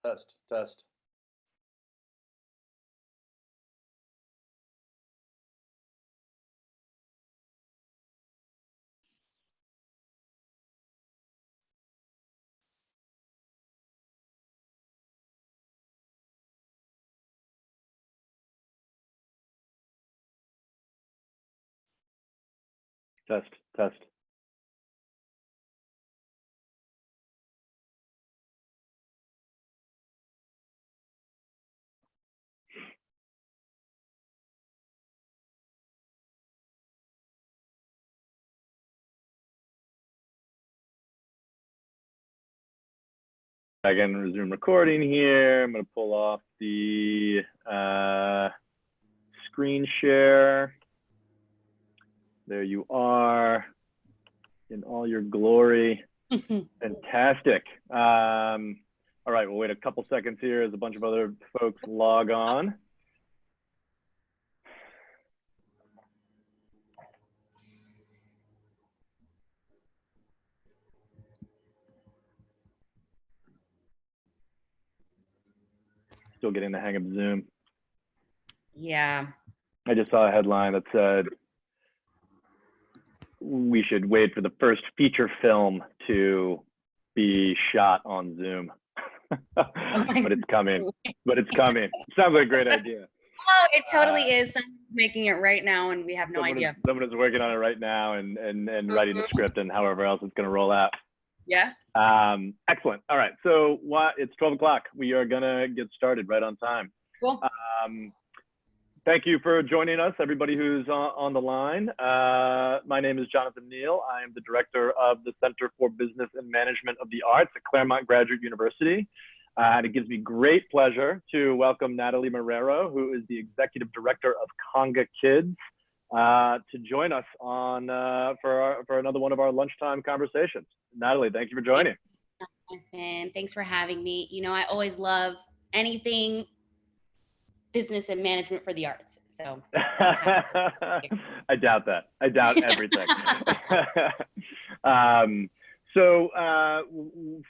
Test, test. Test, test. Again, resume recording here. I'm going to pull off the screen share. There you are in all your glory. Fantastic. All right, we'll wait a couple seconds here as a bunch of other folks log on. Still getting the hang of Zoom. Yeah. I just saw a headline that said we should wait for the first feature film to be shot on Zoom. But it's coming. But it's coming. Sounds like a great idea. Oh, it totally is. Someone's making it right now, and we have no idea. Someone is working on it right now and writing the script and however else it's going to roll out. Yeah. Excellent. All right. So it's 12 o'clock. We are going to get started right on time. Cool. Thank you for joining us, everybody who's on the line. My name is Jonathan Neal. I am the director of the Center for Business and Management of the Arts at Claremont Graduate University. And it gives me great pleasure to welcome Natalie Marrero, who is the executive director of Conga Kids, to join us on for another one of our lunchtime conversations. Natalie, thank you for joining. And thanks for having me. You know, I always love anything business and management for the arts. So I doubt that. I doubt everything. So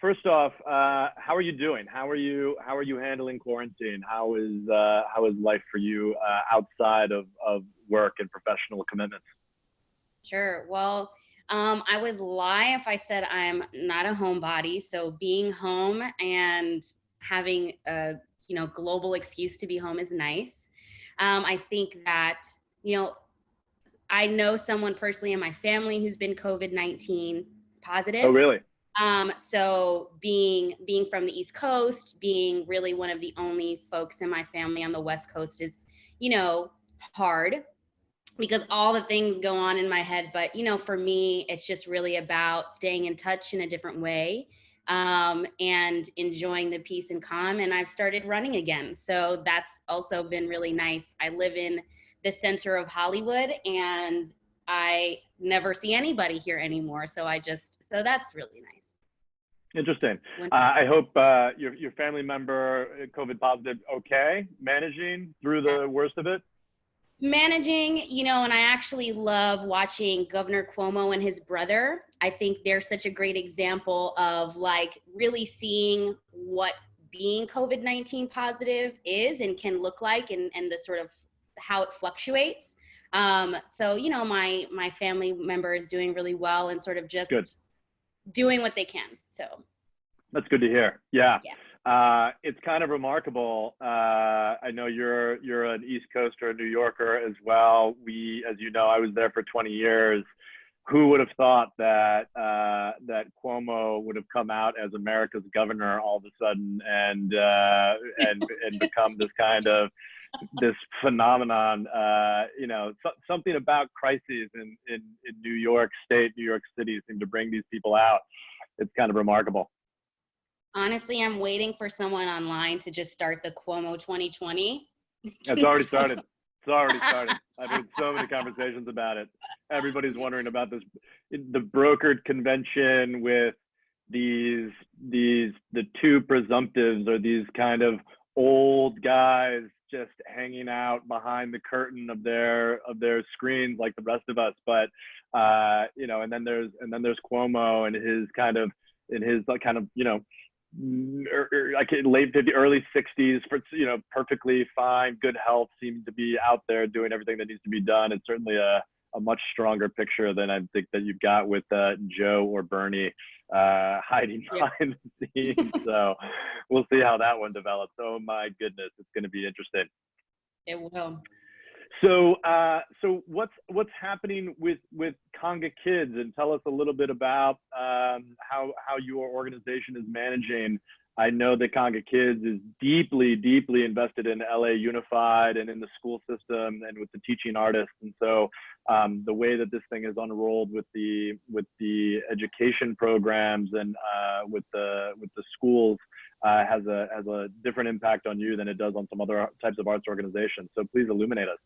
first off, how are you doing? How are you handling quarantine? How is life for you outside of work and professional commitments? Sure. Well, I would lie if I said I'm not a homebody. So being home and having a global excuse to be home is nice. I think that, I know someone personally in my family who's been COVID-19 positive. Oh, really? So being from the East Coast, being really one of the only folks in my family on the West Coast is, hard because all the things go on in my head. But, for me, it's just really about staying in touch in a different way. And enjoying the peace and calm. And I've started running again. So that's also been really nice. I live in the center of Hollywood and I never see anybody here anymore. So that's really nice. Interesting. I hope your family member, COVID positive, okay, managing through the worst of it? Managing, and I actually love watching Governor Cuomo and his brother. I think they're such a great example of like really seeing what being COVID-19 positive is and can look like and the sort of how it fluctuates. So, my family member is doing really well and sort of just doing what they can. So that's good to hear. Yeah. It's kind of remarkable. I know you're an East Coaster, a New Yorker as well. As you know, I was there for 20 years. Who would have thought that that Cuomo would have come out as America's governor all of a sudden and become this kind of this phenomenon? Something about crises in New York State, New York City seem to bring these people out. It's kind of remarkable. Honestly, I'm waiting for someone online to just start the Cuomo 2020. It's already started. It's already started. I've had so many conversations about it. Everybody's wondering about this, the brokered convention with the two presumptives or these kind of old guys just hanging out behind the curtain of their screens like the rest of us. But and then there's Cuomo and his kind of like late 50s, early 60s, for, perfectly fine, good health, seems to be out there doing everything that needs to be done. It's certainly a much stronger picture than I think that you've got with Joe or Bernie hiding behind the scenes. So we'll see how that one develops. Oh my goodness, it's going to be interesting. It will. So, what's happening with Conga Kids, and tell us a little bit about how your organization is managing. I know that Conga Kids is deeply invested in LA Unified and in the school system and with the teaching artists, and so the way that this thing is unrolled with the education programs and with the schools has a different impact on you than it does on some other types of arts organizations. So please illuminate us.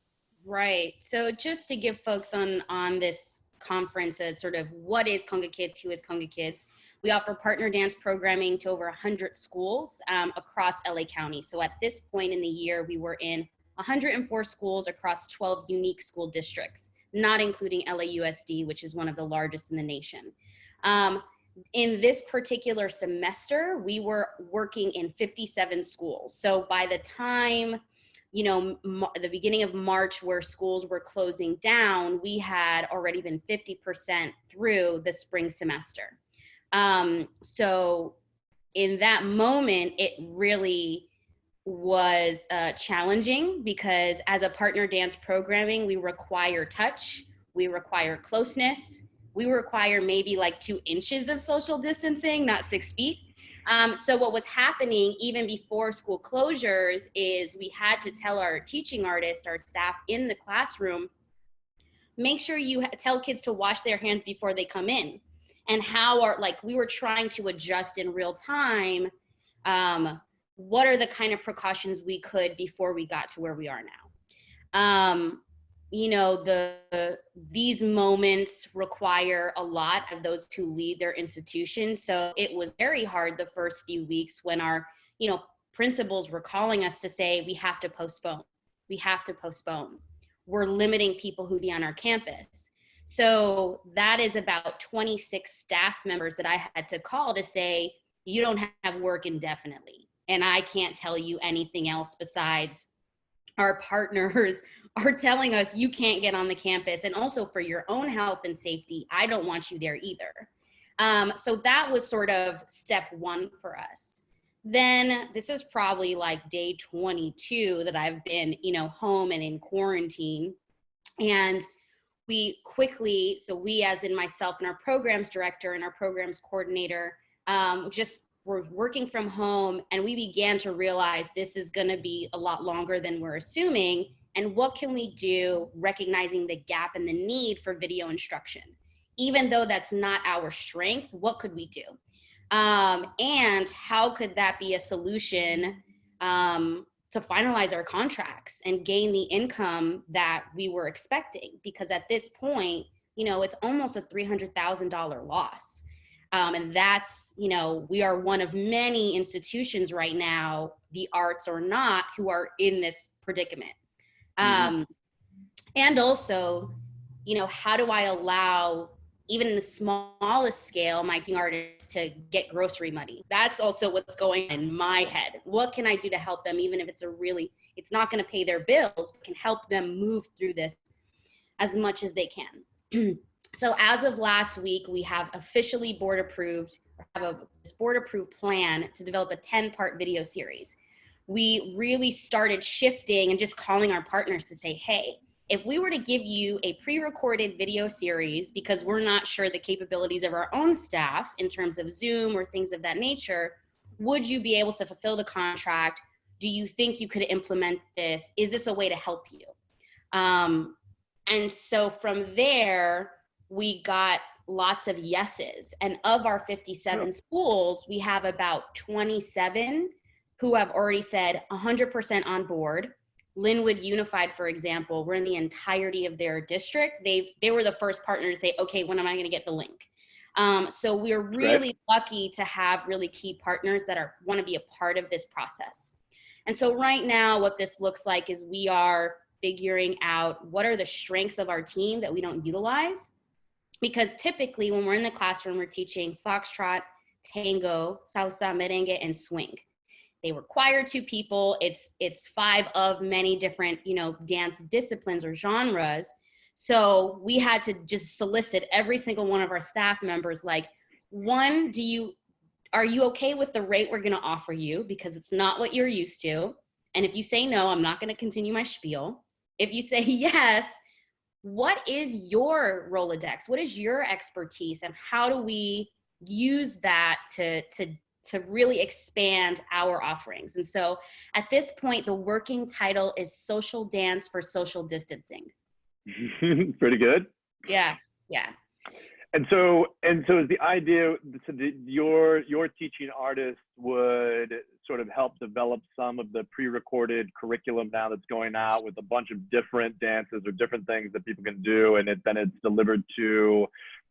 Right. So just to give folks on this conference a sort of what is Conga Kids, who is Conga Kids, we offer partner dance programming to over 100 schools across LA County. So at this point in the year, we were in 104 schools across 12 unique school districts, not including LAUSD, which is one of the largest in the nation. In this particular semester, we were working in 57 schools. So by the time the beginning of March, where schools were closing down, we had already been 50% through the spring semester. So in that moment, it really was challenging because as a partner dance programming, we require touch, we require closeness, we require maybe like 2 inches of social distancing, not 6 feet. So what was happening even before school closures is we had to tell our teaching artists, our staff in the classroom, make sure you tell kids to wash their hands before they come in. And we were trying to adjust in real time. What are the kind of precautions we could before we got to where we are now? These moments require a lot of those who lead their institution. So it was very hard the first few weeks when our, principals were calling us to say, we have to postpone. We're limiting people who be on our campus. So that is about 26 staff members that I had to call to say, you don't have work indefinitely. And I can't tell you anything else besides our partners are telling us you can't get on the campus, and also for your own health and safety, I don't want you there either. So that was sort of step 1 for us. Then this is probably like day 22 that I've been, home and in quarantine. And we as in myself and our programs director and our programs coordinator, just were working from home, and we began to realize this is going to be a lot longer than we're assuming. And what can we do, recognizing the gap and the need for video instruction? Even though that's not our strength, what could we do? And how could that be a solution to finalize our contracts and gain the income that we were expecting? Because at this point, it's almost a $300,000 loss. And that's, we are one of many institutions right now, the arts or not, who are in this predicament. And also, how do I allow, even in the smallest scale, my artists to get grocery money? That's also what's going on in my head. What can I do to help them, even if it's not going to pay their bills, but can help them move through this as much as they can. So as of last week, we have officially board approved plan to develop a 10-part video series. We really started shifting and just calling our partners to say, hey, if we were to give you a pre-recorded video series, because we're not sure the capabilities of our own staff in terms of Zoom or things of that nature, would you be able to fulfill the contract? Do you think you could implement this? Is this a way to help you? And so from there, we got lots of yeses. And of our 57 schools, we have about 27 who have already said 100% on board. Linwood Unified, for example, we're in the entirety of their district. They were the first partner to say, okay, when am I going to get the link? So we're really lucky to have really key partners that want to be a part of this process. And so right now, what this looks like is we are figuring out what are the strengths of our team that we don't utilize. Because typically when we're in the classroom, we're teaching foxtrot, tango, salsa, merengue, and swing. They require 2 people. It's 5 of many different, you know, dance disciplines or genres. So we had to just solicit every single one of our staff members, like, one, are you okay with the rate we're going to offer you? Because it's not what you're used to. And if you say no, I'm not going to continue my spiel. If you say yes, what is your Rolodex? What is your expertise? And how do we use that to really expand our offerings? And so at this point, the working title is Social Dance for Social Distancing. Pretty good. Yeah. And so is the idea, so your teaching artists would sort of help develop some of the pre-recorded curriculum now that's going out with a bunch of different dances or different things that people can do, and then it's delivered to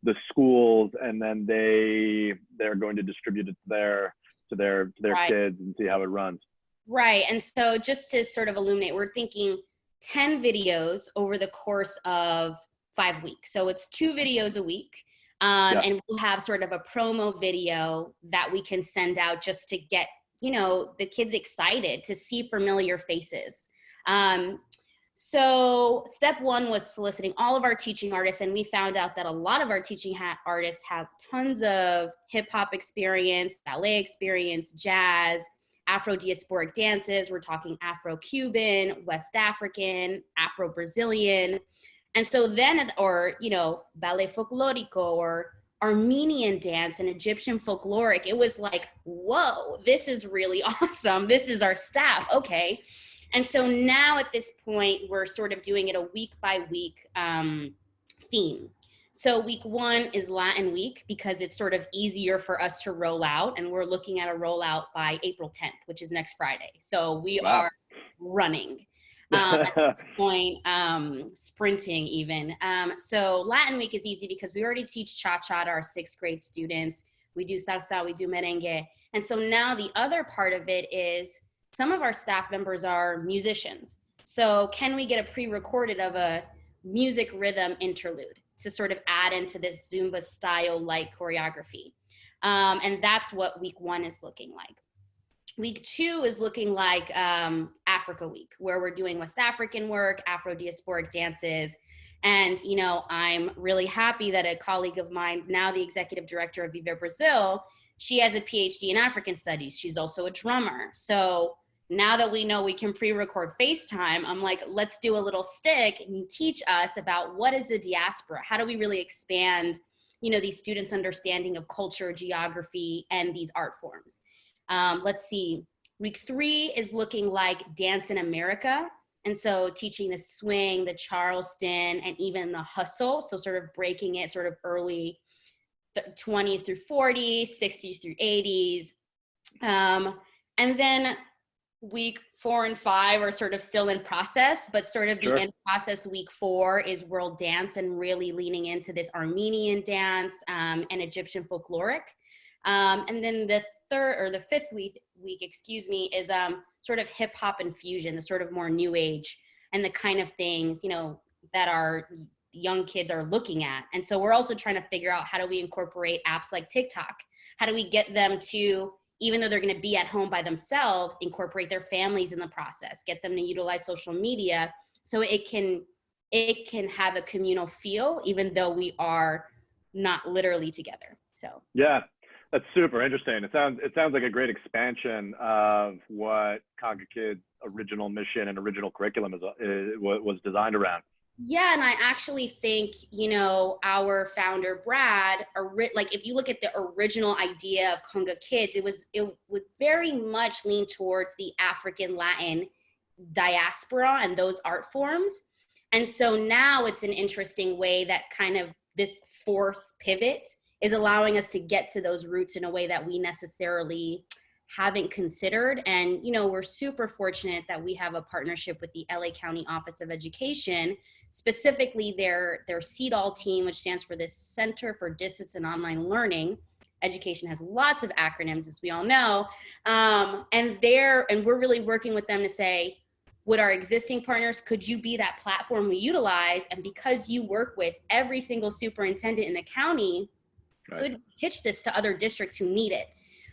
the schools, and then they're going to distribute it to their Right. kids and see how it runs. Right. And so just to sort of illuminate, we're thinking 10 videos over the course of 5 weeks. So it's 2 videos a week. And we'll have sort of a promo video that we can send out just to get, you know, the kids excited to see familiar faces. So step 1 was soliciting all of our teaching artists, and we found out that a lot of our teaching artists have tons of hip hop experience, ballet experience, jazz, Afro-diasporic dances. We're talking Afro-Cuban, West African, Afro-Brazilian. And so then, or, you know, ballet folklorico or Armenian dance and Egyptian folkloric, it was like, whoa, this is really awesome. This is our staff. Okay. And so now at this point, we're sort of doing it a week by week theme. So week 1 is Latin week because it's sort of easier for us to roll out. And we're looking at a rollout by April 10th, which is next Friday. So we are running. At this point, sprinting even. So Latin week is easy because we already teach cha-cha to our 6th grade students. We do salsa, we do merengue. And so now the other part of it is some of our staff members are musicians. So can we get a pre-recorded of a music rhythm interlude to sort of add into this Zumba style like choreography? And that's what week 1 is looking like. Week 2 is looking like Africa week, where we're doing West African work, Afro-diasporic dances. And, you know, I'm really happy that a colleague of mine, now the executive director of Viva Brazil, she has a PhD in African studies. She's also a drummer. So now that we know we can pre-record FaceTime, I'm like, let's do a little stick and teach us about what is the diaspora? How do we really expand, you know, these students' understanding of culture, geography, and these art forms? Let's see, week 3 is looking like Dance in America. And so teaching the swing, the Charleston, and even the hustle. So sort of breaking it sort of early 20s through 40s, 60s through 80s. And then week 4 and 5 are sort of still in process, but sort of the in process week 4 is world dance and really leaning into this Armenian dance and Egyptian folkloric. And then the 5th week, is sort of hip hop infusion, the sort of more new age and the kind of things, you know, that our young kids are looking at. And so we're also trying to figure out how do we incorporate apps like TikTok? How do we get them to, even though they're going to be at home by themselves, incorporate their families in the process, get them to utilize social media so it can have a communal feel, even though we are not literally together. So yeah. That's super interesting. It sounds like a great expansion of what Conga Kids' original mission and original curriculum was designed around. Yeah, and I actually think, you know, our founder Brad, like if you look at the original idea of Conga Kids, it would very much lean towards the African Latin diaspora and those art forms. And so now it's an interesting way that kind of this force pivot is allowing us to get to those roots in a way that we necessarily haven't considered. And, you know, we're super fortunate that we have a partnership with the LA County Office of Education, specifically their CEDAL team, which stands for the Center for Distance and Online Learning. Education has lots of acronyms, as we all know. And we're really working with them to say, would our existing partners, could you be that platform we utilize? And because you work with every single superintendent in the county, could we pitch this to other districts who need it?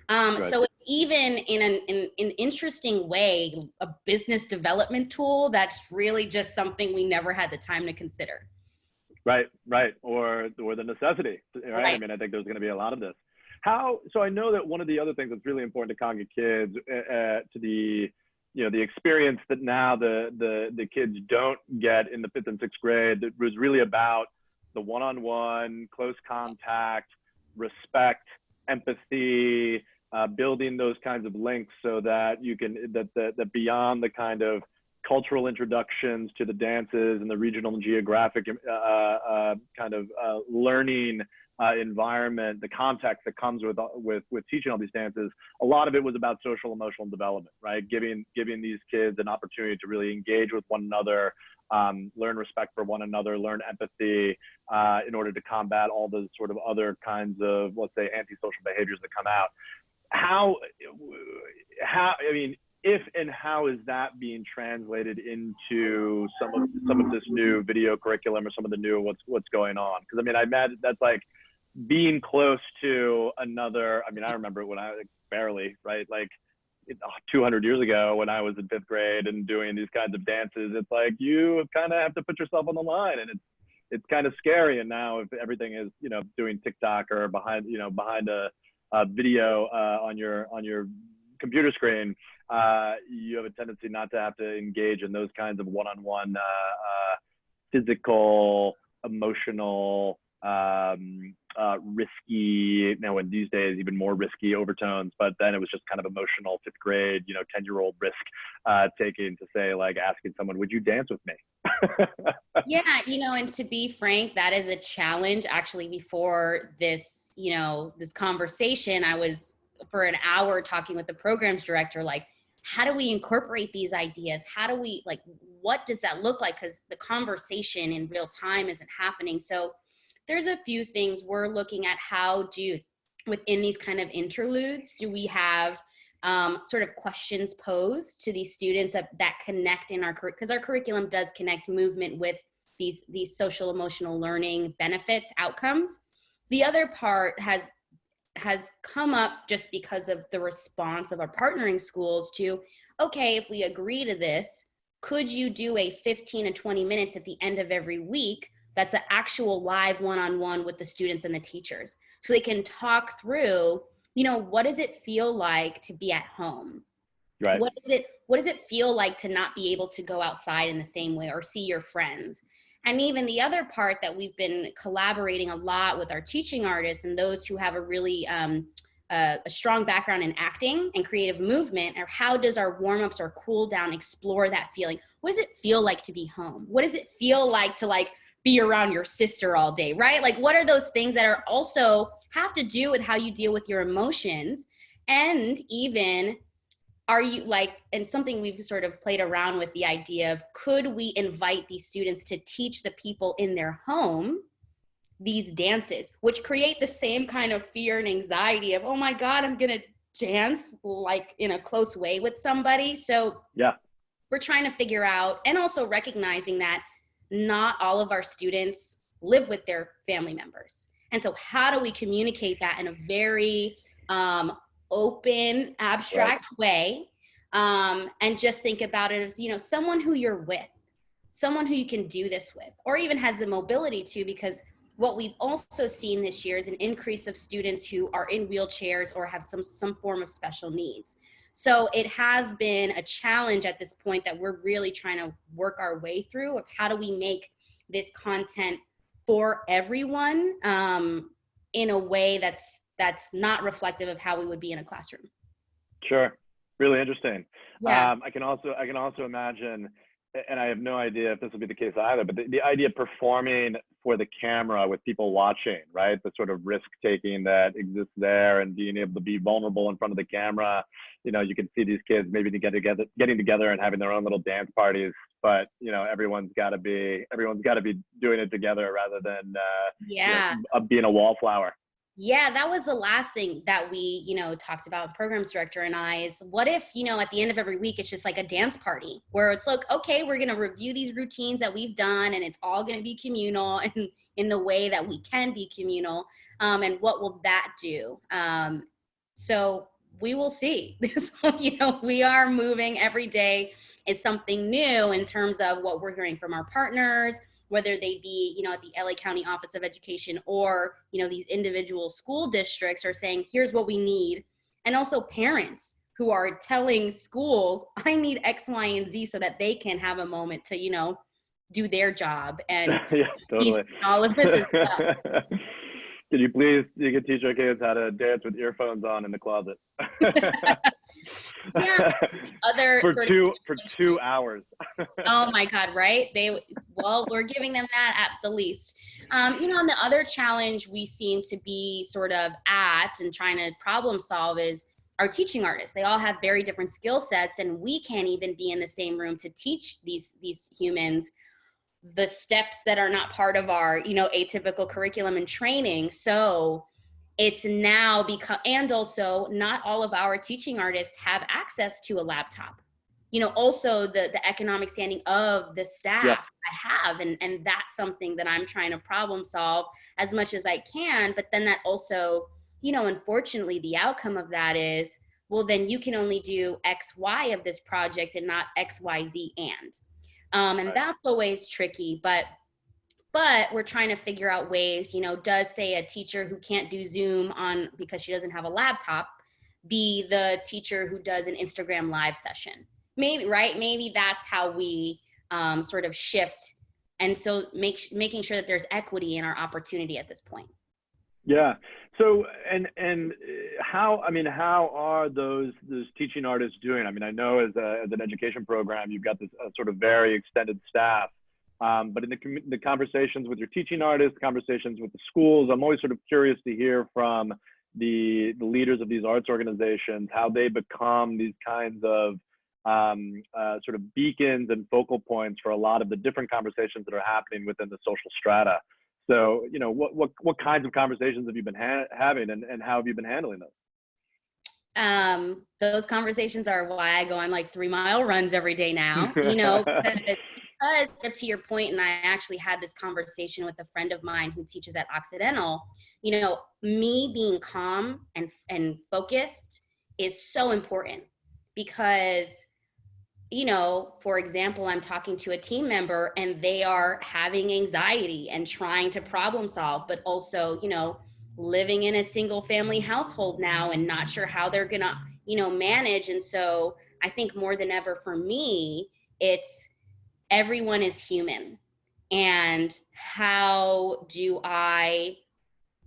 Right. So it's even in an interesting way, a business development tool that's really just something we never had the time to consider. Right, right, or the necessity, right? I mean, I think there's going to be a lot of this. So I know that one of the other things that's really important to Conga Kids, to the, you know, the experience that now the kids don't get in the 5th and 6th grade, that was really about the one-on-one, close contact, respect, empathy, building those kinds of links so that you can, that beyond the kind of cultural introductions to the dances and the regional and geographic kind of learning environment, the context that comes with teaching all these dances, a lot of it was about social emotional development, right? Giving these kids an opportunity to really engage with one another, learn respect for one another, learn empathy, in order to combat all the sort of other kinds of, let's say, antisocial behaviors that come out. How, I mean, if and how is that being translated into some of this new video curriculum or some of the new what's going on? Because I mean, I imagine that's like being close to another. I mean, I remember when I barely, right, like 200 years ago when I was in 5th grade and doing these kinds of dances. It's like you kind of have to put yourself on the line, and it's kind of scary. And now if everything is, you know, doing TikTok or behind a video on your computer screen, you have a tendency not to have to engage in those kinds of one-on-one physical, emotional, risky, now in these days even more risky overtones, but then it was just kind of emotional 5th grade, you know, 10-year-old risk taking to say, like, asking someone, would you dance with me? Yeah, you know, and to be frank, that is a challenge. Actually, before this, you know, this conversation, I was for an hour talking with the programs director, like, how do we incorporate these ideas? How do we, like, what does that look like? Because the conversation in real time isn't happening. So there's a few things we're looking at. How do, within these kind of interludes, do we have sort of questions posed to these students that connect in our, because our curriculum does connect movement with these social emotional learning benefits, outcomes. The other part has come up just because of the response of our partnering schools to, okay, if we agree to this, could you do a 15 to 20 minutes at the end of every week that's an actual live one-on-one with the students and the teachers, so they can talk through, you know, what does it feel like to be at home? Right. What does it feel like to not be able to go outside in the same way or see your friends? And even the other part that we've been collaborating a lot with our teaching artists and those who have a really a strong background in acting and creative movement, or how does our warm-ups or cool down explore that feeling? What does it feel like to be home? What does it feel like to, like, be around your sister all day, right? Like, what are those things that are also have to do with how you deal with your emotions? And even, are you, like, and something we've sort of played around with the idea of, could we invite these students to teach the people in their home these dances, which create the same kind of fear and anxiety of, oh my God, I'm gonna dance like in a close way with somebody. So yeah, we're trying to figure out, and also recognizing that not all of our students live with their family members. And so how do we communicate that in a very open, abstract way, and just think about it as, you know, someone who you're with, someone who you can do this with, or even has the mobility to, because what we've also seen this year is an increase of students who are in wheelchairs or have some form of special needs. So it has been a challenge at this point that we're really trying to work our way through, of how do we make this content for everyone, in a way that's not reflective of how we would be in a classroom. Sure, really interesting. Yeah. I can also imagine, and I have no idea if this will be the case either, but the idea of performing for the camera with people watching, right? The sort of risk taking that exists there, and being able to be vulnerable in front of the camera. You know, you can see these kids maybe getting together and having their own little dance parties, but you know, everyone's got to be doing it together rather than being a wallflower. Yeah, that was the last thing that we, talked about, programs director and I, is what if, at the end of every week, it's just like a dance party where it's like, okay, we're going to review these routines that we've done and it's all going to be communal and in the way that we can be communal. And what will that do? So we will see. So, we are moving every day. Is something new in terms of what we're hearing from our partners, whether they be, at the LA County Office of Education or, these individual school districts are saying, here's what we need. And also parents who are telling schools, I need X, Y, and Z so that they can have a moment to, do their job. And yeah, totally. All of this as well. Can you please, you can teach our kids how to dance with earphones on in the closet. Yeah, for 2 hours. Oh my God, right? We're giving them that at the least. And the other challenge we seem to be sort of at and trying to problem solve is our teaching artists. They all have very different skill sets, and we can't even be in the same room to teach these humans the steps that are not part of our, atypical curriculum and training. So it's now become, and also not all of our teaching artists have access to a laptop. Also the economic standing of the staff. Yeah. I have, and that's something that I'm trying to problem solve as much as I can. But then that also, unfortunately, the outcome of that is, well, then you can only do X, Y of this project and not X, Y, Z and Right. that's always tricky, but we're trying to figure out ways, does say a teacher who can't do Zoom on because she doesn't have a laptop be the teacher who does an Instagram live session? Maybe, right? Maybe that's how we sort of shift. And so making sure that there's equity in our opportunity at this point. Yeah. So, and how are those teaching artists doing? I mean, I know as an education program, you've got this sort of very extended staff, but in the conversations with your teaching artists, conversations with the schools, I'm always sort of curious to hear from the leaders of these arts organizations, how they become these kinds of sort of beacons and focal points for a lot of the different conversations that are happening within the social strata. So, what kinds of conversations have you been having, and how have you been handling those? Those conversations are why I go on like 3-mile runs every day now, because to your point, and I actually had this conversation with a friend of mine who teaches at Occidental, me being calm and focused is so important because, for example, I'm talking to a team member and they are having anxiety and trying to problem solve, but also, living in a single family household now and not sure how they're gonna, manage. And so I think more than ever for me, it's everyone is human. And how do I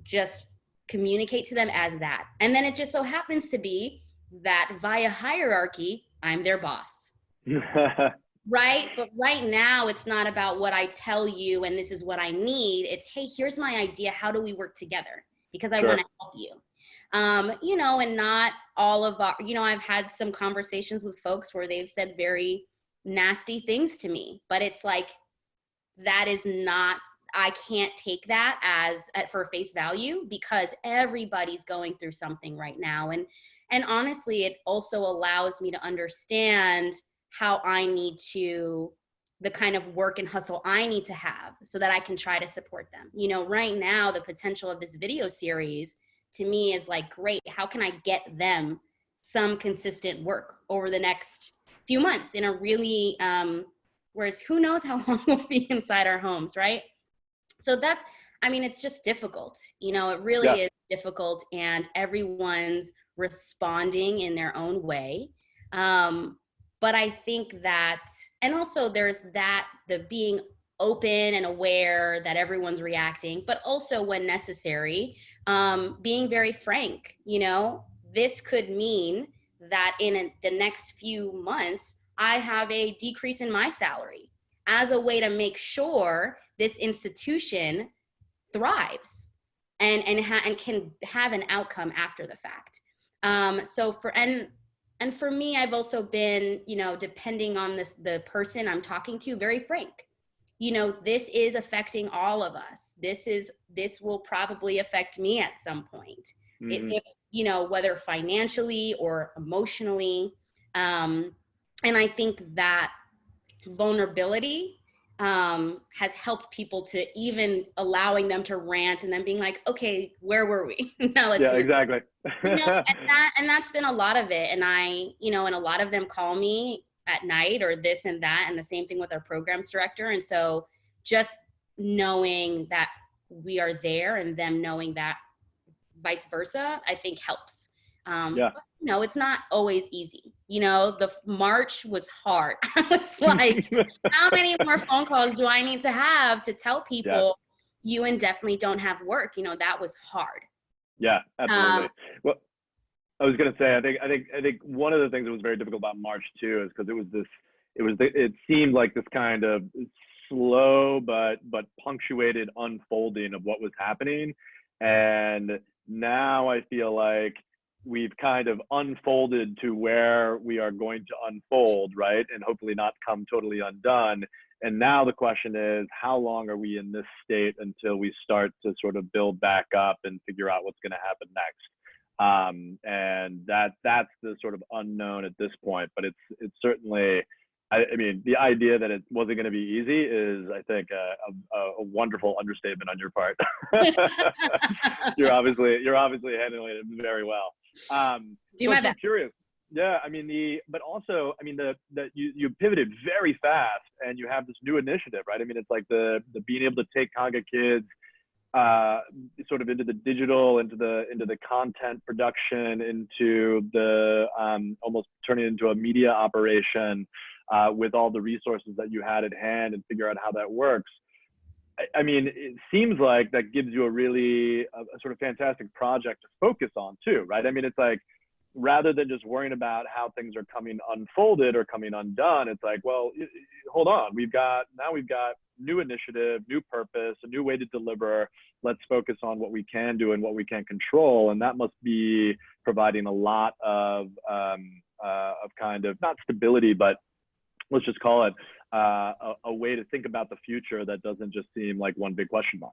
just communicate to them as that? And then it just so happens to be that via hierarchy, I'm their boss. Right? But right now, it's not about what I tell you and this is what I need. It's, hey, here's my idea. How do we work together? Because I want to help you. And not all of our, I've had some conversations with folks where they've said very nasty things to me, but it's like, that is not, I can't take that for face value because everybody's going through something right now. And honestly, it also allows me to understand how I need to, the kind of work and hustle I need to have so that I can try to support them. Right now, the potential of this video series to me is like, great, how can I get them some consistent work over the next few months in a really, whereas who knows how long we'll be inside our homes, right? So that's, it's just difficult. It really is difficult, and everyone's responding in their own way. But I think that, and also there's that, the being open and aware that everyone's reacting, but also when necessary, being very frank. This could mean that in the next few months, I have a decrease in my salary as a way to make sure this institution thrives and can have an outcome after the fact. And for me, I've also been, depending on the person I'm talking to, very frank. this is affecting all of us. This will probably affect me at some point. If, whether financially or emotionally. And I think that vulnerability has helped people to even allowing them to rant and then being like, okay, where were we? Now let's yeah, move. exactly. And that's been a lot of it. And and a lot of them call me at night or this and that, and the same thing with our programs director. And so just knowing that we are there and them knowing that vice versa, I think helps. Yeah. But, it's not always easy. The March was hard. I was like, how many more phone calls do I need to have to tell people you indefinitely don't have work? That was hard. Yeah, absolutely. Well, I was going to say, I think one of the things that was very difficult about March too is because it seemed like this kind of slow but punctuated unfolding of what was happening, and now I feel like we've kind of unfolded to where we are going to unfold, right? And hopefully not come totally undone. And now the question is, how long are we in this state until we start to sort of build back up and figure out what's going to happen next? And that's the sort of unknown at this point. But it's certainly, I mean, the idea that it wasn't going to be easy is, I think, a wonderful understatement on your part. You're obviously handling it very well. Do my best. I'm curious. Yeah, I mean but also, I mean you pivoted very fast, and you have this new initiative, right? I mean, it's like the being able to take Conga Kids sort of into the digital, into the content production, into the almost turning it into a media operation with all the resources that you had at hand, and figure out how that works. I mean, it seems like that gives you a sort of fantastic project to focus on too, right? I mean, it's like, rather than just worrying about how things are coming unfolded or coming undone, it's like, well, hold on, we've got new initiative, new purpose, a new way to deliver. Let's focus on what we can do and what we can control, and that must be providing a lot of kind of, not stability, but let's just call it a way to think about the future that doesn't just seem like one big question mark.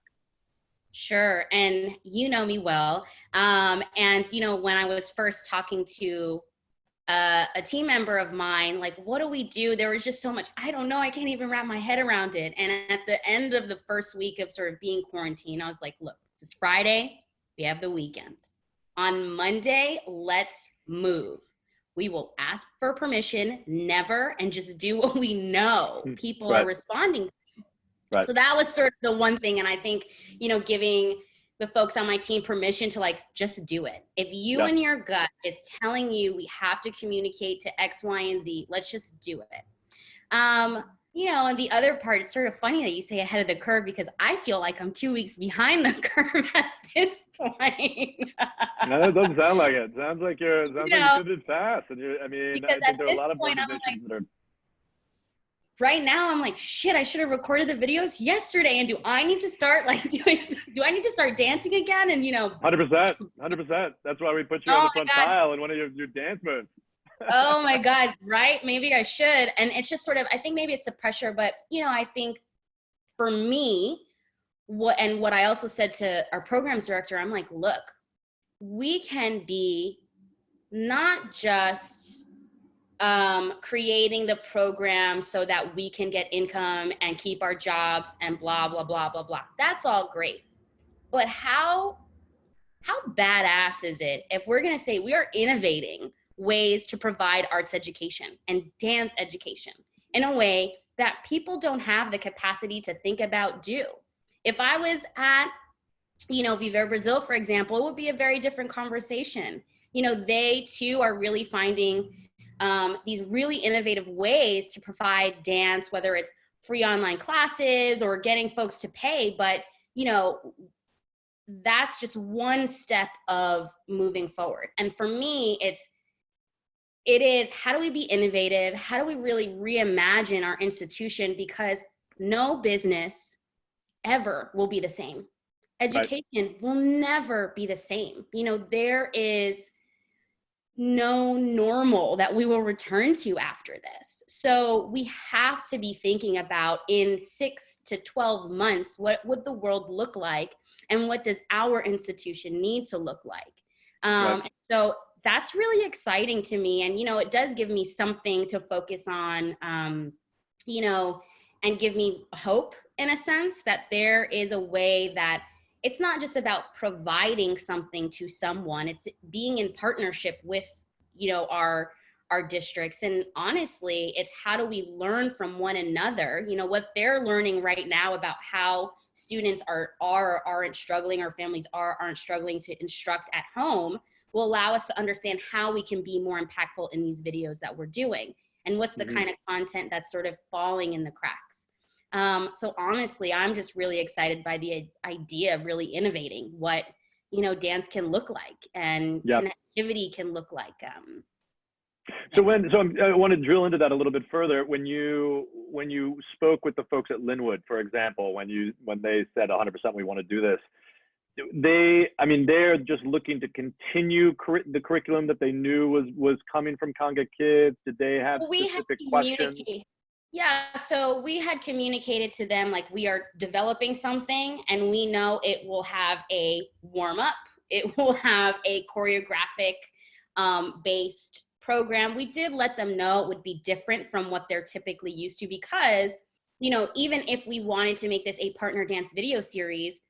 Sure. And you know me well. And, when I was first talking to a team member of mine, like, what do we do? There was just so much, I don't know, I can't even wrap my head around it. And at the end of the first week of sort of being quarantined, I was like, look, this is Friday, we have the weekend. On Monday, let's move. We will ask for permission, never, and just do what we know people are responding to. Right. So that was sort of the one thing. And I think, giving the folks on my team permission to just do it. If you and your gut is telling you we have to communicate to X, Y, and Z, let's just do it. And the other part, it's sort of funny that you say ahead of the curve, because I feel like I'm 2 weeks behind the curve at this point. No, that doesn't sound like it. Sounds like you pivoted fast. And I think there are a lot of organizations that are. Right now, I'm like, shit, I should have recorded the videos yesterday. And do I need to start do I need to start dancing again? And 100%. That's why we put you on the front tile in one of your dance moves. Oh my God, right? Maybe I should. And it's just sort of, I think maybe it's the pressure, but I think for me, what I also said to our programs director, I'm like, look, we can be not just creating the program so that we can get income and keep our jobs and blah, blah, blah, blah, blah. That's all great. But how badass is it if we're going to say we are innovating ways to provide arts education and dance education in a way that people don't have the capacity to think about do? If I was at, Viva Brazil, for example, it would be a very different conversation. They too are really finding these really innovative ways to provide dance, whether it's free online classes or getting folks to pay. But, that's just one step of moving forward. And for me, it is, how do we be innovative? How do we really reimagine our institution? Because no business ever will be the same. Education will never be the same. There is, no normal that we will return to after this. So we have to be thinking about, in 6 to 12 months, what would the world look like, and what does our institution need to look like? Right. So that's really exciting to me. And, it does give me something to focus on, and give me hope, in a sense, that there is a way that it's not just about providing something to someone, it's being in partnership with, our districts. And honestly, it's how do we learn from one another? What they're learning right now about how students aren't struggling, or families aren't struggling to instruct at home, will allow us to understand how we can be more impactful in these videos that we're doing, and what's the kind of content that's sort of falling in the cracks. So honestly, I'm just really excited by the idea of really innovating what, dance can look like, and connectivity can look like. I want to drill into that a little bit further. When you spoke with the folks at Linwood, for example, when they said 100% we want to do this, they're just looking to continue the curriculum that they knew was coming from Conga Kids. Did they have specific questions? Yeah, so we had communicated to them, like, we are developing something, and we know it will have a warm-up, it will have a choreographic based program. We did let them know it would be different from what they're typically used to, because, even if we wanted to make this a partner dance video series,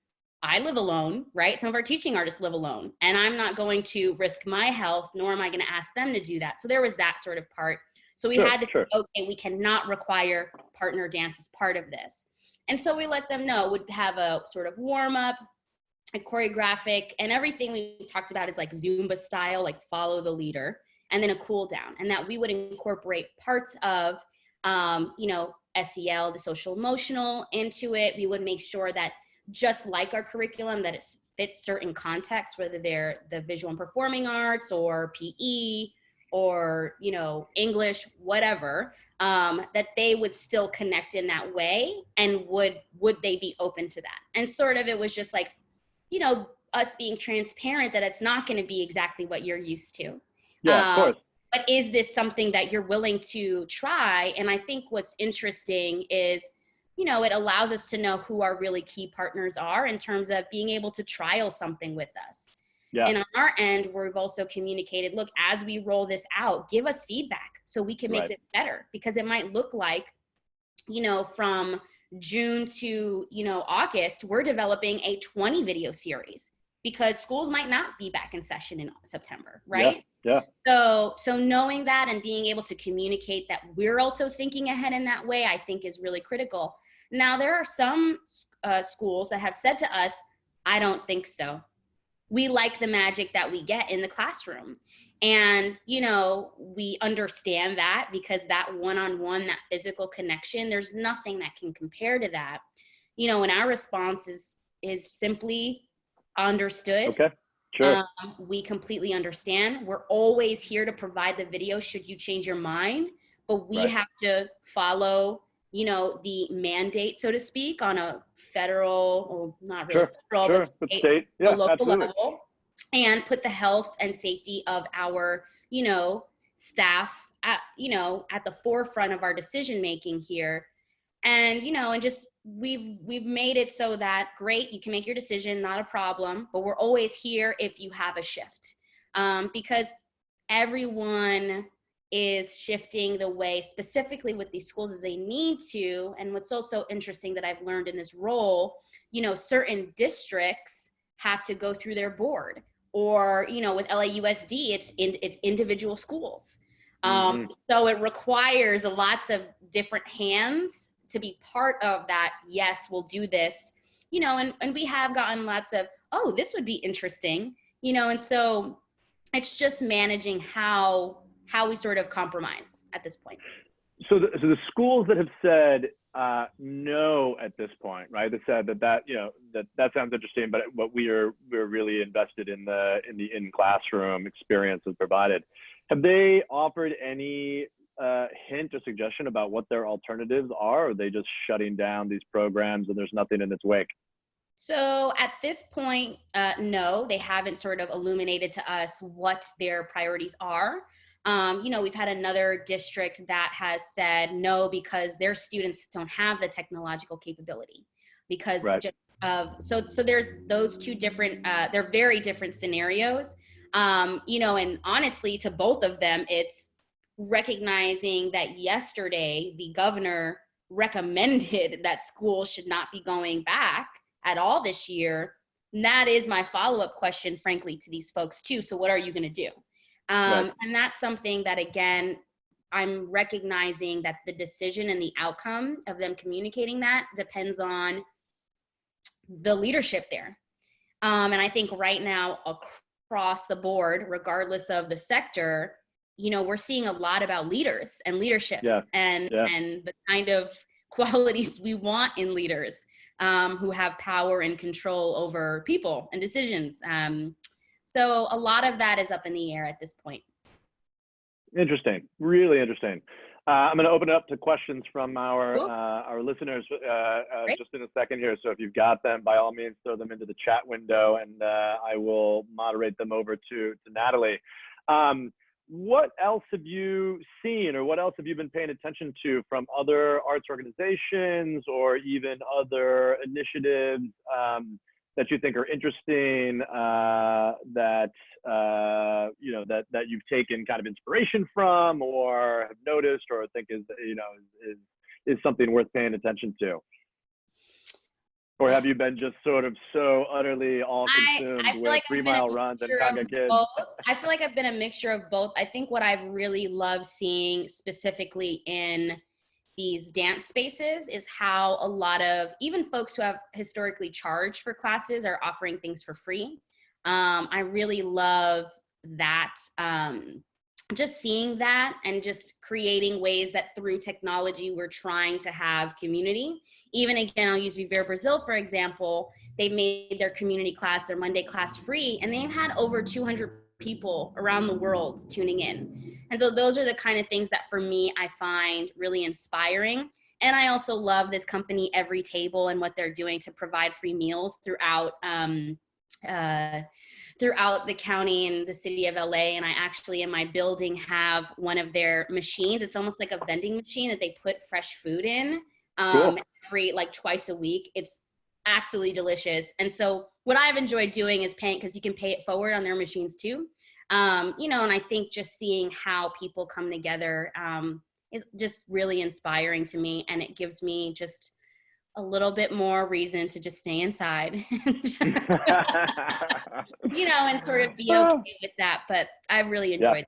I live alone, right? Some of our teaching artists live alone, and I'm not going to risk my health, nor am I going to ask them to do that. So there was that sort of part. So we had to say, okay, we cannot require partner dance as part of this. And so we let them know we'd have a sort of warm up, a choreographic, and everything we talked about is like Zumba style, like follow the leader, and then a cool down. And that we would incorporate parts of, SEL, the social emotional, into it. We would make sure that, just like our curriculum, that it fits certain contexts, whether they're the visual and performing arts, or PE, or English, whatever, that they would still connect in that way, and would they be open to that? And sort of, it was just like, us being transparent that it's not going to be exactly what you're used to. Yeah, of course. But is this something that you're willing to try? And I think what's interesting is, it allows us to know who our really key partners are, in terms of being able to trial something with us. Yeah. And on our end, we've also communicated, look, as we roll this out, give us feedback so we can make this better, because it might look like, from June to, August, we're developing a 20 video series, because schools might not be back in session in September, right? Yeah. So knowing that, and being able to communicate that we're also thinking ahead in that way, I think is really critical. Now, there are some schools that have said to us, I don't think so. We like the magic that we get in the classroom. And, we understand that, because that one-on-one, that physical connection, there's nothing that can compare to that. And our response is simply understood. Okay, sure. We completely understand. We're always here to provide the video should you change your mind, but we have to follow the mandate, so to speak, on a federal, or not really federal, but state, local level, and put the health and safety of our, staff at the forefront of our decision making here. And, and just, we've made it so that, great, you can make your decision, not a problem, but we're always here if you have a shift, because everyone is shifting the way, specifically with these schools, as they need to. And what's also interesting that I've learned in this role, certain districts have to go through their board, or, with LAUSD, it's individual schools. So it requires lots of different hands to be part of that. Yes, we'll do this, and we have gotten lots of, oh, this would be interesting, and so it's just managing how we sort of compromise at this point. So the schools that have said no at this point, right? That said that sounds interesting, but what we're really invested in the in-classroom experience as provided. Have they offered any hint or suggestion about what their alternatives are? Or are they just shutting down these programs and there's nothing in its wake? So at this point, no, they haven't sort of illuminated to us what their priorities are. We've had another district that has said no because their students don't have the technological capability because Right. just so there's those two different, they're very different scenarios. And honestly, to both of them, it's recognizing that yesterday the governor recommended that schools should not be going back at all this year. And that is my follow-up question, frankly, to these folks too. So what are you going to do? Right. And that's something that, again, I'm recognizing that the decision and the outcome of them communicating that depends on the leadership there. And I think right now across the board, regardless of the sector, we're seeing a lot about leaders and leadership and the kind of qualities we want in leaders who have power and control over people and decisions. So a lot of that is up in the air at this point. Interesting, really interesting. I'm going to open it up to questions from our listeners just in a second here. So if you've got them, by all means, throw them into the chat window, and I will moderate them over to Natalie. What else have you seen, or what else have you been paying attention to from other arts organizations or even other initiatives that you think are interesting, that you've taken kind of inspiration from, or have noticed, or think is something worth paying attention to? Or have you been just sort of so utterly all consumed with 3 Mile Runs and Conga Kids? I feel like I've been a mixture of both. I think what I've really loved seeing specifically in these dance spaces is how a lot of even folks who have historically charged for classes are offering things for free. I really love that. Just seeing that and just creating ways that through technology we're trying to have community. Even again, I'll use Viver Brazil for example. They made their community class, their Monday class free, and they've had over 200 people around the world tuning in. And so those are the kind of things that for me I find really inspiring. And I also love this company Every Table and what they're doing to provide free meals throughout the county and the city of LA. And I actually in my building have one of their machines. It's almost like a vending machine that they put fresh food in every twice a week. It's absolutely delicious. And so what I've enjoyed doing is paying, because you can pay it forward on their machines too. And I think just seeing how people come together is just really inspiring to me. And it gives me just a little bit more reason to just stay inside, and sort of be okay with that. But I've really enjoyed it.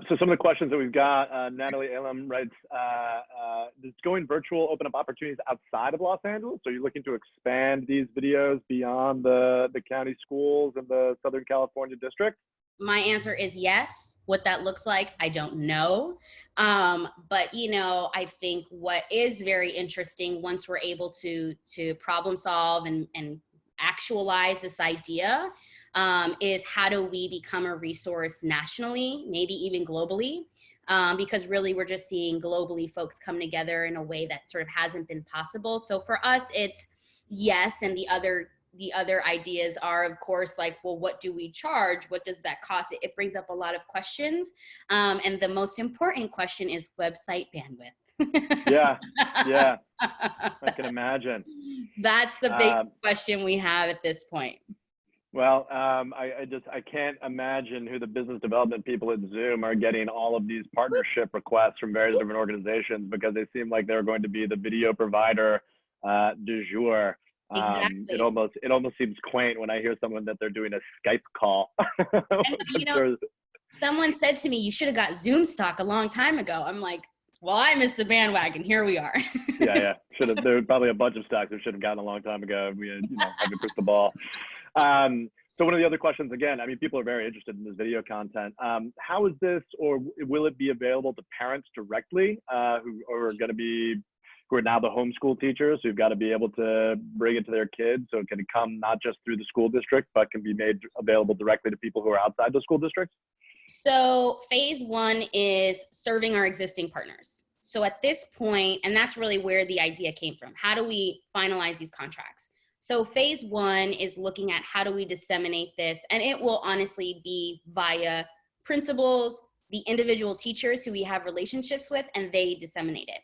So some of the questions that we've got, Natalie Elam writes, does going virtual open up opportunities outside of Los Angeles? Are you looking to expand these videos beyond the county schools and the Southern California district? My answer is yes. What that looks like, I don't know. But, I think what is very interesting once we're able to problem solve and actualize this idea is how do we become a resource nationally, maybe even globally? Because really we're just seeing globally folks come together in a way that sort of hasn't been possible. So for us, it's yes. And the other ideas are, of course, well, what do we charge? What does that cost? It brings up a lot of questions. And the most important question is website bandwidth. Yeah. I can imagine. That's the big question we have at this point. Well, I can't imagine who the business development people at Zoom are getting all of these partnership requests from various different organizations, because they seem like they're going to be the video provider du jour. Exactly. It almost seems quaint when I hear someone that they're doing a Skype call. And, someone said to me, you should have got Zoom stock a long time ago. I'm like, well, I missed the bandwagon. Here we are. Yeah. Should have. There were probably a bunch of stocks that should have gotten a long time ago. We had, had to push the ball. So one of the other questions, again, people are very interested in this video content. How is this, or will it be available to parents directly who are now the homeschool teachers who've got to be able to bring it to their kids, so it can come not just through the school district, but can be made available directly to people who are outside the school districts? So phase one is serving our existing partners. So at this point, and that's really where the idea came from, how do we finalize these contracts? So phase one is looking at how do we disseminate this, and it will honestly be via principals, the individual teachers who we have relationships with, and they disseminate it.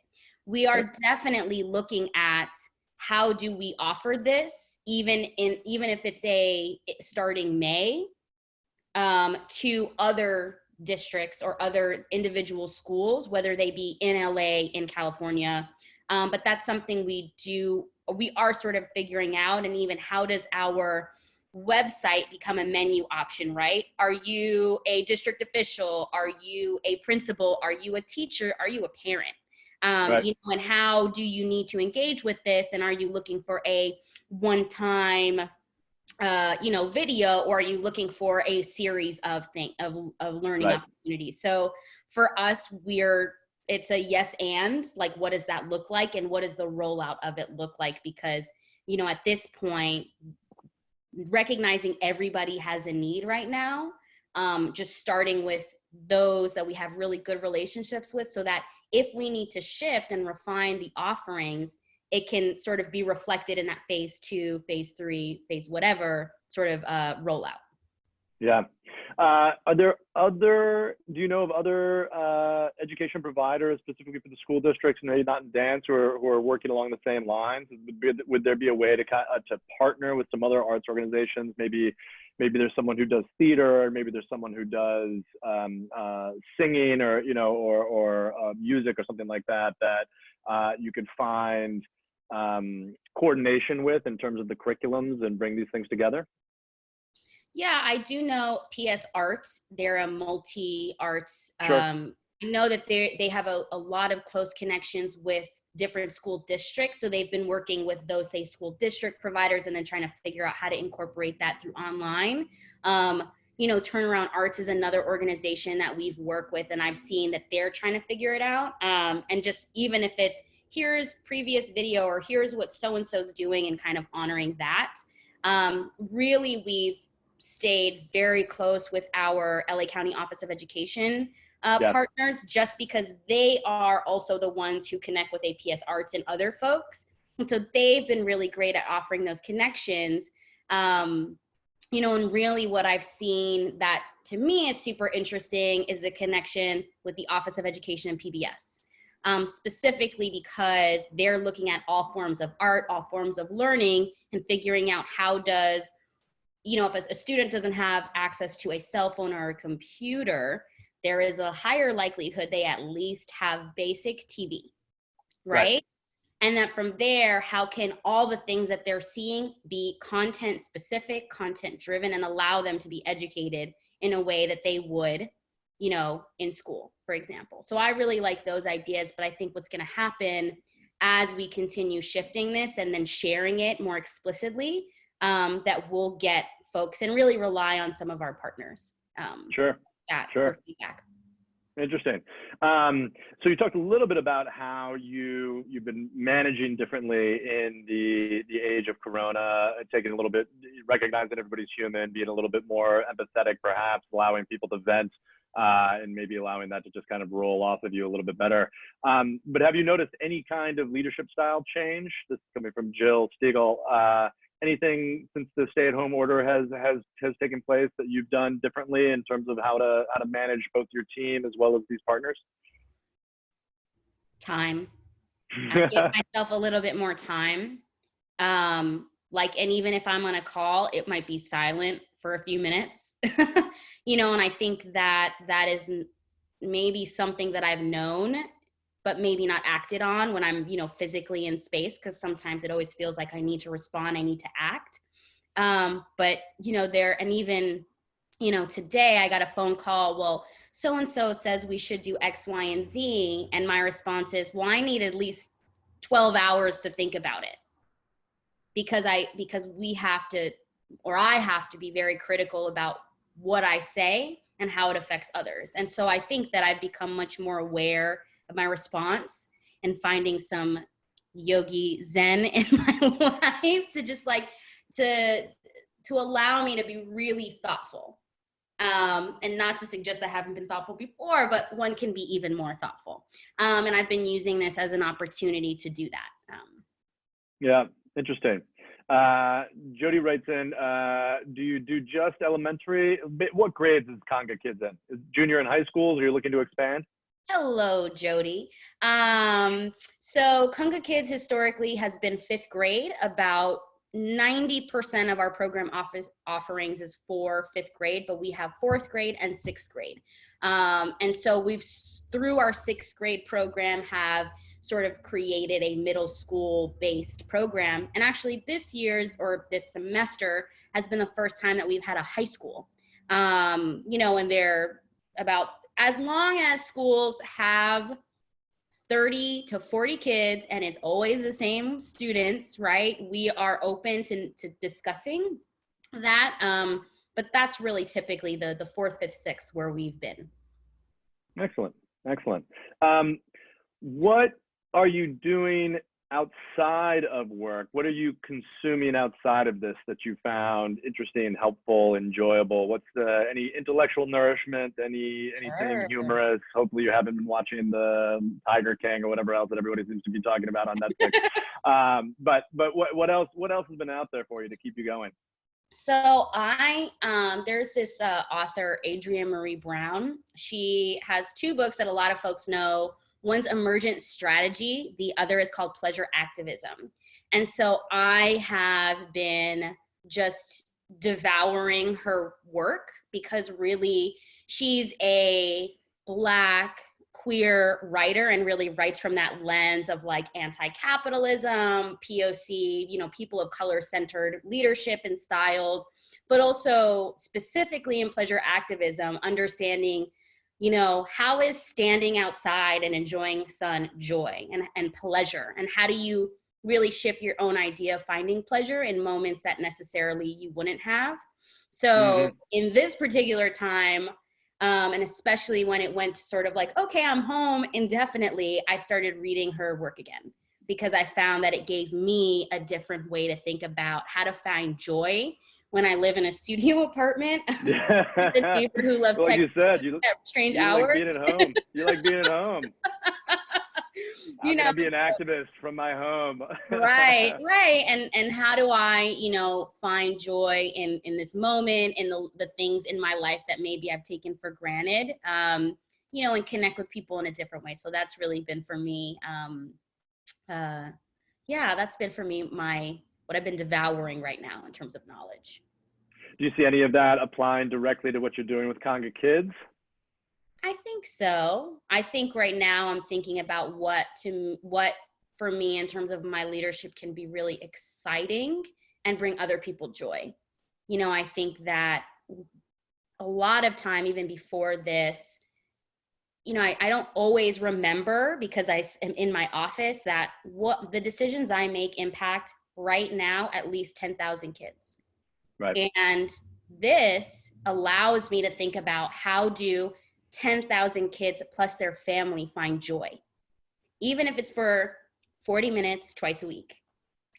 We are definitely looking at how do we offer this, even if it's starting May, to other districts or other individual schools, whether they be in LA, in California. But that's something we are sort of figuring out. And even how does our website become a menu option, right? Are you a district official? Are you a principal? Are you a teacher? Are you a parent? Right. And how do you need to engage with this? And are you looking for a one-time video, or are you looking for a series of learning Right. opportunities? So for us, it's a yes and, like, what does that look like, and what does the rollout of it look like? Because at this point, recognizing everybody has a need right now, just starting with those that we have really good relationships with, so that if we need to shift and refine the offerings, it can sort of be reflected in that phase 2, phase 3, phase whatever sort of rollout. Yeah. Do you know of other education providers, specifically for the school districts, maybe not in dance, who are working along the same lines? Would there be a way to partner with some other arts organizations? Maybe there's someone who does theater, or maybe there's someone who does singing, or music or something like that, you could find coordination with in terms of the curriculums and bring these things together? Yeah, I do know PS Arts. They're a multi-arts. Sure. I know that they have a lot of close connections with different school districts. So they've been working with those, say, school district providers, and then trying to figure out how to incorporate that through online. Turnaround Arts is another organization that we've worked with, and I've seen that they're trying to figure it out. And just even if it's, here's previous video, or here's what so-and-so's doing, and kind of honoring that. Really, we've stayed very close with our LA County Office of Education partners, just because they are also the ones who connect with APS Arts and other folks. And so they've been really great at offering those connections. And really what I've seen that to me is super interesting is the connection with the Office of Education and PBS. Specifically because they're looking at all forms of art, all forms of learning, and figuring out how does, if a student doesn't have access to a cell phone or a computer, there is a higher likelihood they at least have basic TV, right? And that from there, how can all the things that they're seeing be content specific, content driven, and allow them to be educated in a way that they would, in school, for example. So I really like those ideas, but I think what's going to happen as we continue shifting this and then sharing it more explicitly, that we'll get folks and really rely on some of our partners. For feedback. Interesting. So you talked a little bit about how you've been managing differently in the age of Corona, taking a little bit, recognizing everybody's human, being a little bit more empathetic, perhaps allowing people to vent, and maybe allowing that to just kind of roll off of you a little bit better. But have you noticed any kind of leadership style change? This is coming from Jill Stiegel. Anything since the stay-at-home order has taken place that you've done differently in terms of how to manage both your team as well as these partners? Time. I give myself a little bit more time. And even if I'm on a call, it might be silent for a few minutes. And I think that is maybe something that I've known, but maybe not acted on when I'm, physically in space, because sometimes it always feels like I need to respond, I need to act. But, today I got a phone call, well, so-and-so says we should do X, Y, and Z. And my response is, well, I need at least 12 hours to think about it. Because we have to, or I have to be very critical about what I say and how it affects others. And so I think that I've become much more aware of my response and finding some yogi zen in my life to just to allow me to be really thoughtful. And not to suggest I haven't been thoughtful before, but one can be even more thoughtful. And I've been using this as an opportunity to do that. Yeah, interesting. Jody writes in, do you do just elementary? What grades is Conga Kids in? Is junior in high schools, or you're looking to expand? Hello, Jody. So Conga Kids historically has been 5th grade. About 90% of our program offerings is for 5th grade, but we have 4th grade and 6th grade. And so we've, through our 6th grade program, have sort of created a middle school based program. And actually this semester has been the first time that we've had a high school. You know, and they're about, as long as schools have 30 to 40 kids and it's always the same students, right? We are open to discussing that. But that's really typically the 4th, 5th, 6th where we've been. Excellent. Excellent. What are you doing outside of work? What are you consuming outside of this that you found interesting, helpful, enjoyable? What's any intellectual nourishment, anything Sure. humorous? Hopefully you haven't been watching the Tiger King or whatever else that everybody seems to be talking about on Netflix. But what else has been out there for you to keep you going? So there's this author, Adrienne Marie Brown. She has 2 books that a lot of folks know. One's Emergent Strategy. The other is called Pleasure Activism. And so I have been just devouring her work because really she's a Black queer writer and really writes from that lens of like anti-capitalism, POC, you know, people of color centered leadership and styles, but also specifically in pleasure activism, understanding, you know, how is standing outside and enjoying sun joy and pleasure, and how do you really shift your own idea of finding pleasure in moments that necessarily you wouldn't have. So in this particular time, and especially when it went to sort of like, okay, I'm home indefinitely, I started reading her work again because I found that it gave me a different way to think about how to find joy when I live in a studio apartment. The neighbor who loves like you said, at strange you hours. like being at home. You like being at home. You know, I be an activist from my home. right. And how do I, you know, find joy in this moment, in the things in my life that maybe I've taken for granted, you know, and connect with people in a different way. So that's really been for me. Yeah, that's been for me what I've been devouring right now in terms of knowledge. Do you see any of that applying directly to what you're doing with Conga Kids? I think so. I think right now I'm thinking about what for me in terms of my leadership can be really exciting and bring other people joy. You know, I think that a lot of time, even before this, you know, I don't always remember because I am in my office that what the decisions I make impact right now at least 10,000 kids. Right. And this allows me to think about how do 10,000 kids plus their family find joy, even if it's for 40 minutes twice a week.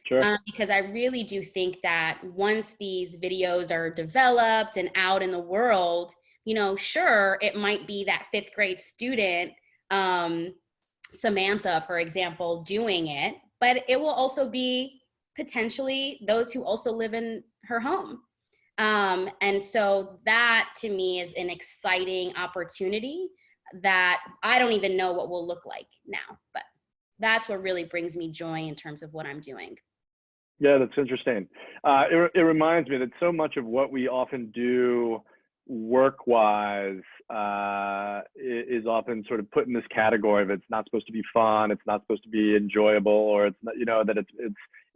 Sure. Because I really do think that once these videos are developed and out in the world, you know, sure, it might be that 5th grade student, Samantha, for example, doing it, but it will also be potentially those who also live in her home. And so that to me is an exciting opportunity that I don't even know what will look like now, but that's what really brings me joy in terms of what I'm doing. Yeah, that's interesting. It reminds me that so much of what we often do work-wise is often sort of put in this category of it's not supposed to be fun, it's not supposed to be enjoyable, or it's not, you know, that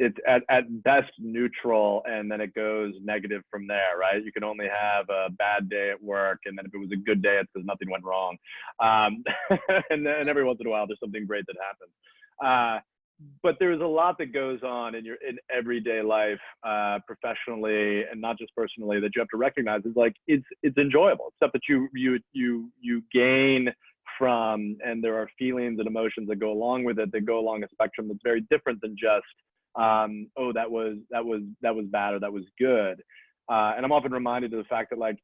it's at best neutral, and then it goes negative from there, right? You can only have a bad day at work, and then if it was a good day, it's because nothing went wrong. And then every once in a while, there's something great that happens. But there's a lot that goes on in everyday life, professionally and not just personally, that you have to recognize is like it's enjoyable. It's stuff that you gain from, and there are feelings and emotions that go along with it, that go along a spectrum that's very different than just oh, that was bad or that was good. And I'm often reminded of the fact that, like,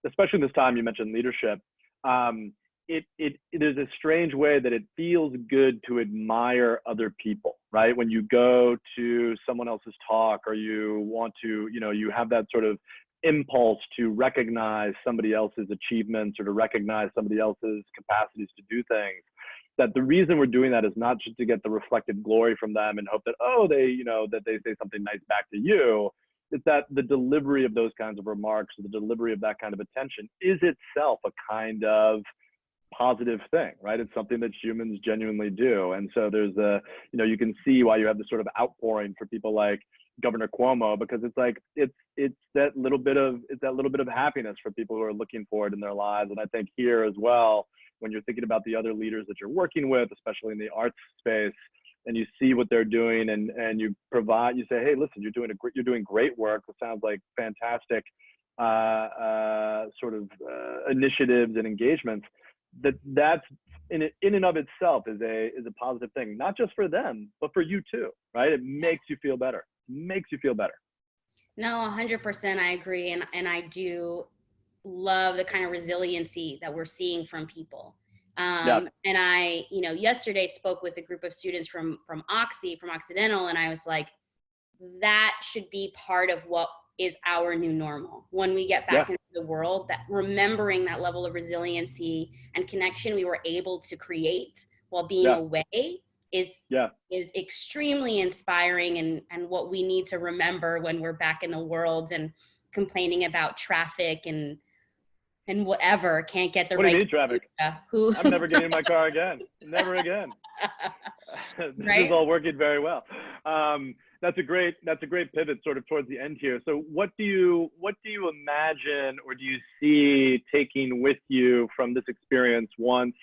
especially this time, you mentioned leadership. there's a strange way that it feels good to admire other people, right? When you go to someone else's talk, or you want to, you have that sort of impulse to recognize somebody else's achievements, or to recognize somebody else's capacities to do things. That the reason we're doing that is not just to get the reflected glory from them and hope that, that they say something nice back to you. It's that the delivery of those kinds of remarks, the delivery of that kind of attention is itself a kind of positive thing, right? It's something that humans genuinely do. And so there's you can see why you have this sort of outpouring for people like Governor Cuomo, because it's like, it's that little bit of happiness for people who are looking for it in their lives. And I think here as well, when you're thinking about the other leaders that you're working with, especially in the arts space, and you see what they're doing, and you say, hey, listen, you're doing great work. It sounds like fantastic initiatives and engagements. That's in and of itself is a positive thing, not just for them, but for you too, right? It makes you feel better. No, 100%. I agree. And I do love the kind of resiliency that we're seeing from people. And I, yesterday spoke with a group of students from Occidental, and I was like, that should be part of what is our new normal when we get back into the world, that remembering that level of resiliency and connection we were able to create while being away is extremely inspiring, and what we need to remember when we're back in the world and complaining about traffic and whatever, can't get the what right. Do you mean traffic? I'm never getting in my car again. Never again. This is all working very well. That's a great pivot sort of towards the end here. So what do you imagine, or do you see taking with you from this experience once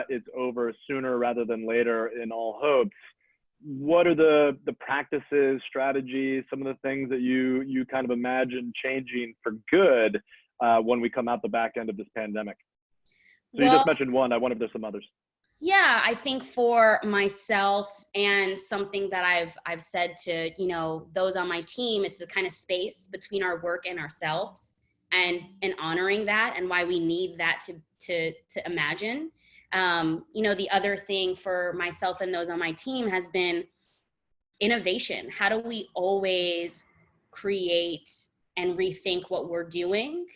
it's over, sooner rather than later, in all hopes? What are the practices, strategies, some of the things that you kind of imagine changing for good when we come out the back end of this pandemic? So you just mentioned one. I wonder if there's some others. Yeah, I think for myself, and something that I've said to, those on my team, it's the kind of space between our work and ourselves, and honoring that, and why we need that to imagine. The other thing for myself and those on my team has been innovation. How do we always create and rethink what we're doing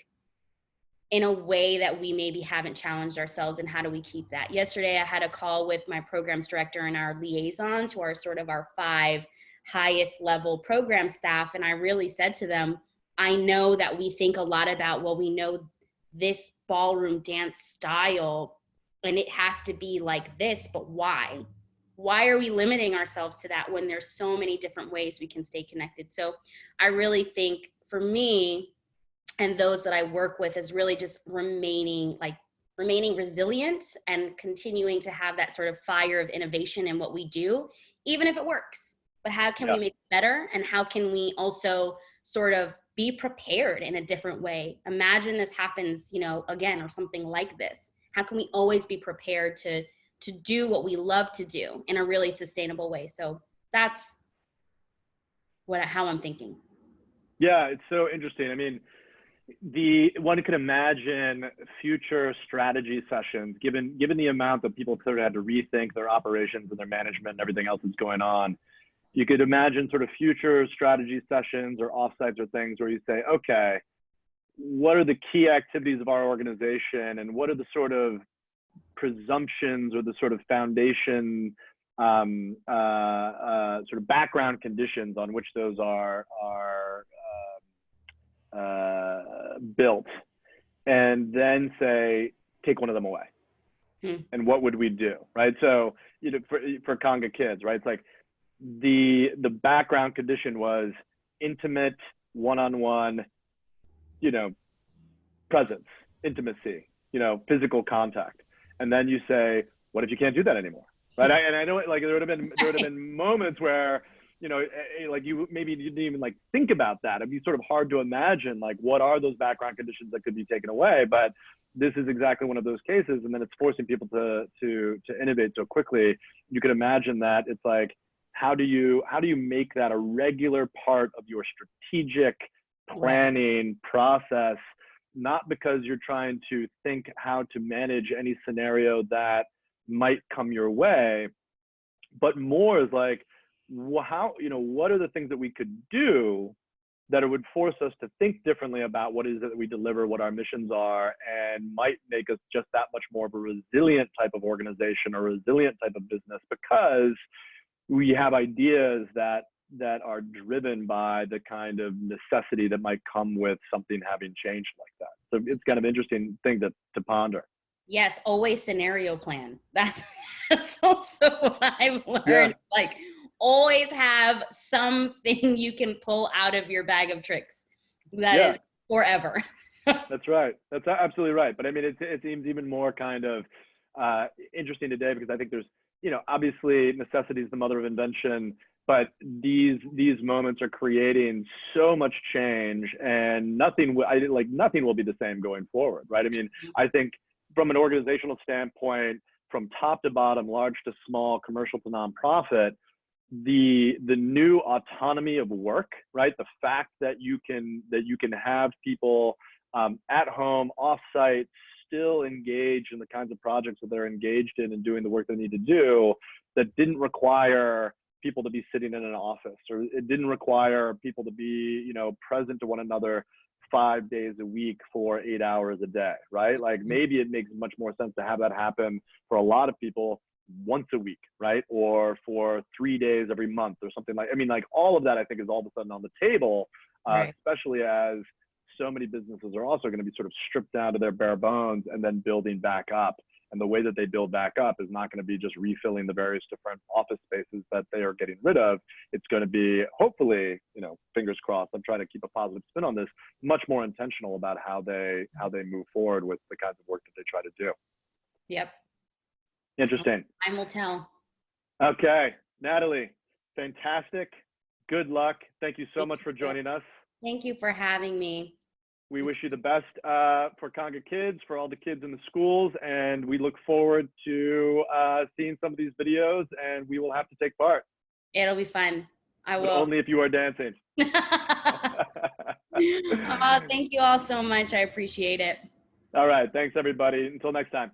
in a way that we maybe haven't challenged ourselves, and how do we keep that? Yesterday, I had a call with my programs director and our liaison to our 5 highest level program staff. And I really said to them, I know that we think a lot about, we know this ballroom dance style and it has to be like this, but why? Why are we limiting ourselves to that when there's so many different ways we can stay connected? So I really think for me, and those that I work with, is really just remaining resilient and continuing to have that sort of fire of innovation in what we do, even if it works. But how can we make it better? And how can we also sort of be prepared in a different way? Imagine this happens, again, or something like this. How can we always be prepared to do what we love to do in a really sustainable way? So that's how I'm thinking. Yeah, it's so interesting. I mean, one can imagine future strategy sessions, given the amount that people sort of had to rethink their operations and their management and everything else that's going on. You could imagine sort of future strategy sessions or offsites or things where you say, okay, what are the key activities of our organization, and what are the sort of presumptions or the sort of foundation sort of background conditions on which those are built, and then say, take one of them away. And what would we do, right? So for Conga Kids, right, it's like the background condition was intimate, one-on-one, presence, intimacy, physical contact. And then you say, what if you can't do that anymore, right? And I know, like, there would have been moments where, like, you didn't even like think about that. It'd be sort of hard to imagine, like, what are those background conditions that could be taken away? But this is exactly one of those cases, and then it's forcing people to innovate so quickly. You could imagine that it's like, how do you make that a regular part of your strategic planning process not because you're trying to think how to manage any scenario that might come your way, but more is like, how, what are the things that we could do that it would force us to think differently about what it is that we deliver, what our missions are, and might make us just that much more of a resilient type of organization or resilient type of business, because we have ideas that are driven by the kind of necessity that might come with something having changed like that. So it's kind of interesting thing to ponder. Yes, always scenario plan. That's also what I've learned. Yeah. Like, always have something you can pull out of your bag of tricks. That is forever. That's right. That's absolutely right. But I mean, it seems even more kind of interesting today, because I think there's, obviously necessity is the mother of invention, but these moments are creating so much change, and nothing will be the same going forward, right? I mean, I think from an organizational standpoint, from top to bottom, large to small, commercial to nonprofit, the new autonomy of work, right? The fact that you can have people at home, offsite, still engage in the kinds of projects that they're engaged in and doing the work they need to do, that didn't require people to be sitting in an office, or it didn't require people to be, present to one another 5 days a week for 8 hours a day, right? Like, maybe it makes much more sense to have that happen for a lot of people once a week, right? Or for 3 days every month or something like all of that, I think, is all of a sudden on the table, right. Especially as so many businesses are also going to be sort of stripped down to their bare bones and then building back up. And the way that they build back up is not going to be just refilling the various different office spaces that they are getting rid of. It's going to be, hopefully, fingers crossed, I'm trying to keep a positive spin on this, much more intentional about how they move forward with the kinds of work that they try to do. Yep. Interesting. Time will tell. Okay, Natalie, fantastic. Good luck. Thank you so much for joining us. Thank you for having me. We wish you the best for Conga Kids, for all the kids in the schools, and we look forward to seeing some of these videos, and we will have to take part. It'll be fun. I will. But only if you are dancing. Thank you all so much. I appreciate it. All right. Thanks, everybody. Until next time.